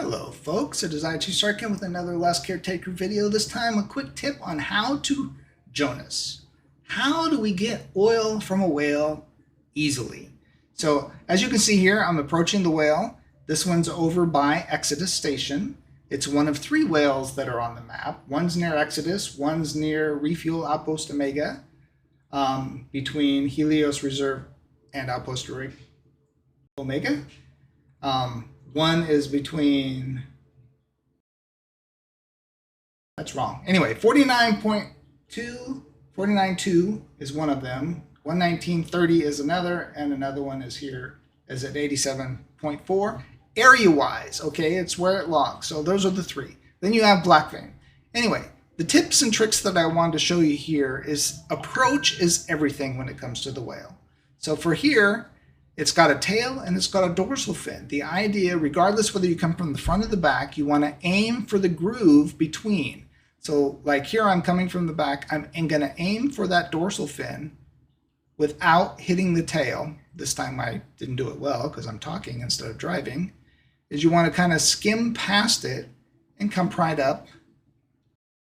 Hello folks, it is I2 Sarcan with another Last Caretaker video. This time a quick tip on how to Jonas. How do we get oil from a whale easily? So as you can see here, I'm approaching the whale. This one's over by Exodus Station. It's one of 3 whales that are on the map. One's near Exodus, one's near Refuel Outpost Omega, between Helios Reserve and Outpost Omega. One is between, that's wrong. Anyway, 49.2, 49.2 is one of them. 119.30 is another, and another one is here, is at 87.4. Area-wise, okay, it's where it logs. So those are the 3. Then you have blackfin. Anyway, the tips and tricks that I wanted to show you here is approach is everything when it comes to the whale. So for here, it's got a tail and it's got a dorsal fin. The idea, regardless whether you come from the front or the back, you want to aim for the groove between. So like here, I'm coming from the back. I'm going to aim for that dorsal fin without hitting the tail. This time I didn't do it well because I'm talking instead of driving. Is you want to kind of skim past it and come right up.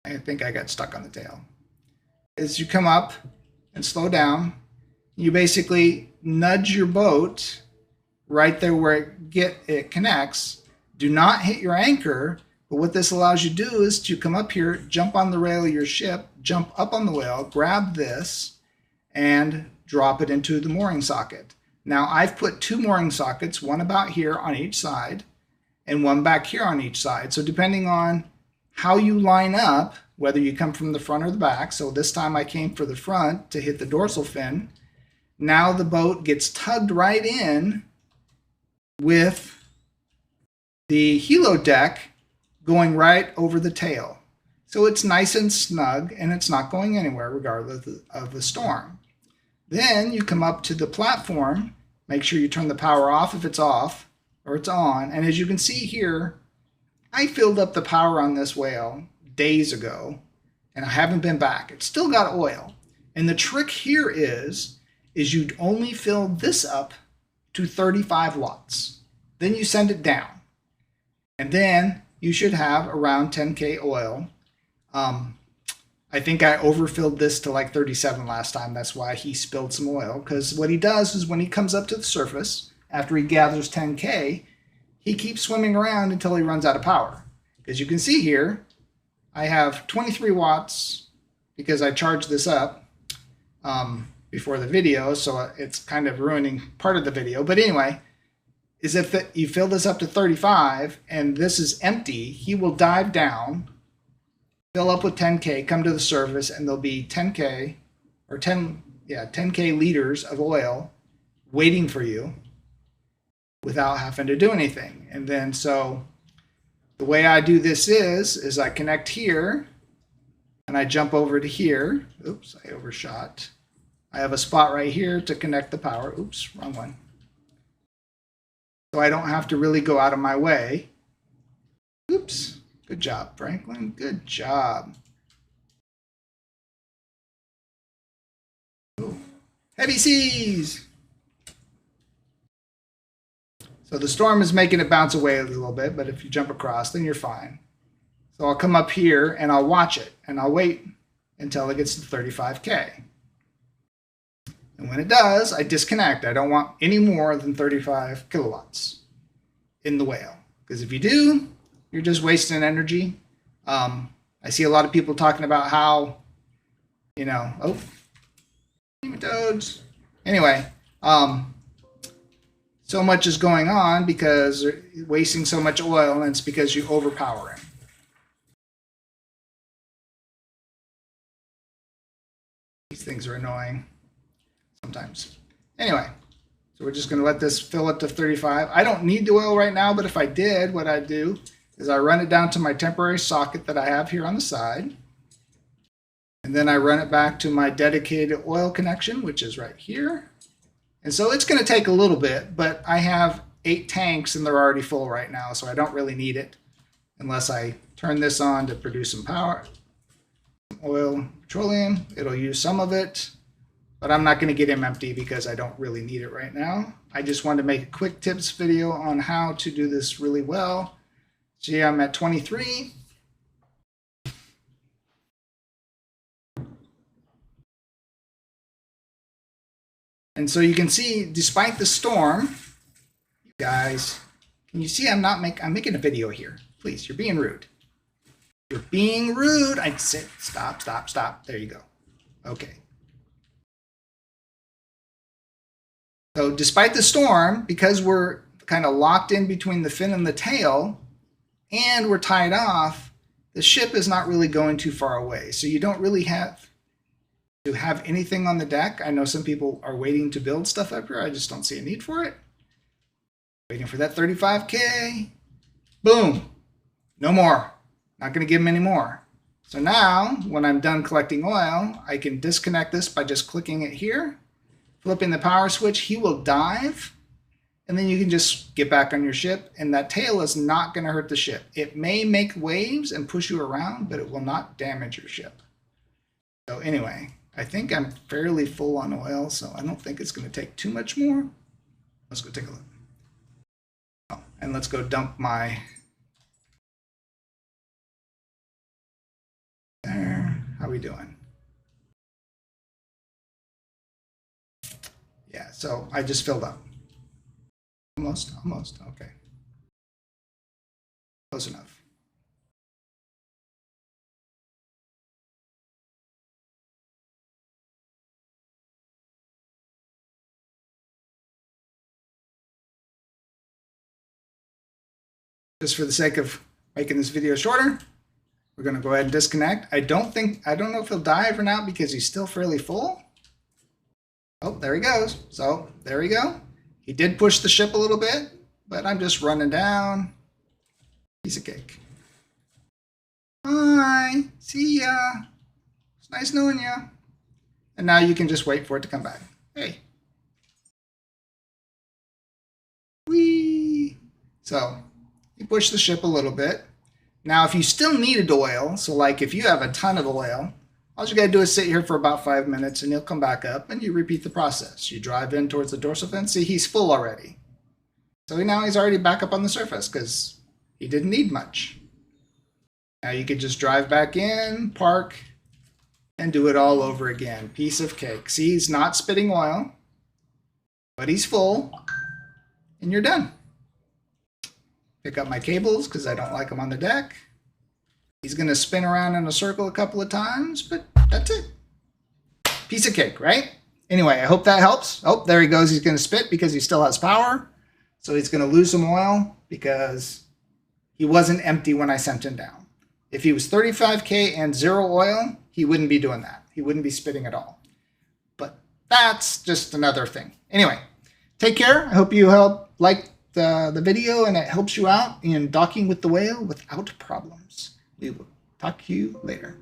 I think I got stuck on the tail. As you come up and slow down, you basically nudge your boat right there where it connects. Do not hit your anchor, but what this allows you to do is to come up here, jump on the rail of your ship, jump up on the whale, grab this, and drop it into the mooring socket. Now I've put 2 mooring sockets, one about here on each side, and one back here on each side. So depending on how you line up, whether you come from the front or the back, so this time I came for the front to hit the dorsal fin. Now the boat gets tugged right in with the helo deck going right over the tail. So it's nice and snug and it's not going anywhere regardless of the storm. Then you come up to the platform, make sure you turn the power off if it's off or it's on. And as you can see here, I filled up the power on this whale days ago and I haven't been back. It's still got oil. And the trick here is you'd only fill this up to 35 watts. Then you send it down. And then you should have around 10K oil. I think I overfilled this to like 37 last time. That's why he spilled some oil. Because what he does is when he comes up to the surface, after he gathers 10K, he keeps swimming around until he runs out of power. As you can see here, I have 23 watts because I charged this up before the video, so it's kind of ruining part of the video. But anyway, is if you fill this up to 35 and this is empty, he will dive down, fill up with 10K, come to the surface, and there'll be 10K or 10K liters of oil waiting for you without having to do anything. And then so the way I do this is I connect here and I jump over to here. Oops, I overshot. I have a spot right here to connect the power. Oops, wrong one. So I don't have to really go out of my way. Oops, good job, Franklin, good job. Ooh. Heavy seas. So the storm is making it bounce away a little bit, but if you jump across, then you're fine. So I'll come up here and I'll watch it and I'll wait until it gets to 35K. And when it does, I disconnect. I don't want any more than 35 kilowatts in the whale. Because if you do, you're just wasting energy. I see a lot of people talking about how, oh, nematodes. Anyway, so much is going on because they're wasting so much oil, and it's because you overpower him. These things are annoying sometimes. Anyway, so we're just going to let this fill up to 35. I don't need the oil right now, but if I did, what I'd do is I run it down to my temporary socket that I have here on the side. And then I run it back to my dedicated oil connection, which is right here. And so it's going to take a little bit, but I have 8 tanks and they're already full right now, so I don't really need it unless I turn this on to produce some power. Oil, petroleum, it'll use some of it. But I'm not going to get him empty because I don't really need it right now. I just wanted to make a quick tips video on how to do this really well. See, I'm at 23. And so you can see, despite the storm, you guys, can you see I'm making a video here. Please, you're being rude. You're being rude. I'd say stop, stop, stop. There you go. Okay. So despite the storm, because we're kind of locked in between the fin and the tail, and we're tied off, the ship is not really going too far away. So you don't really have to have anything on the deck. I know some people are waiting to build stuff up here. I just don't see a need for it. Waiting for that 35K. Boom. No more. Not going to give him any more. So now, when I'm done collecting oil, I can disconnect this by just clicking it here, flipping the power switch. He will dive, and then you can just get back on your ship, and that tail is not going to hurt the ship. It may make waves and push you around, but it will not damage your ship. So anyway, I think I'm fairly full on oil, so I don't think it's going to take too much more. Let's go take a look. Oh, and let's go dump my... There. How we doing? Yeah, so I just filled up. Almost. Okay. Close enough. Just for the sake of making this video shorter, we're going to go ahead and disconnect. I don't know if he'll dive or not because he's still fairly full. Oh, there he goes. So there we go. He did push the ship a little bit, but I'm just running down. Piece of cake. Bye. See ya. It's nice knowing ya. And now you can just wait for it to come back. Hey. Whee. So you push the ship a little bit. Now, if you still needed oil, so like if you have a ton of oil, all you got to do is sit here for about 5 minutes and he'll come back up and you repeat the process. You drive in towards the dorsal fin. See, he's full already. So now he's already back up on the surface because he didn't need much. Now you could just drive back in, park, and do it all over again. Piece of cake. See, he's not spitting oil, but he's full, and you're done. Pick up my cables because I don't like them on the deck. He's going to spin around in a circle a couple of times, but that's it. Piece of cake, right? Anyway, I hope that helps. Oh, there he goes. He's going to spit because he still has power. So he's going to lose some oil because he wasn't empty when I sent him down. If he was 35K and 0 oil, he wouldn't be doing that. He wouldn't be spitting at all. But that's just another thing. Anyway, take care. I hope you like the video and it helps you out in docking with the whale without problems. We will talk to you later.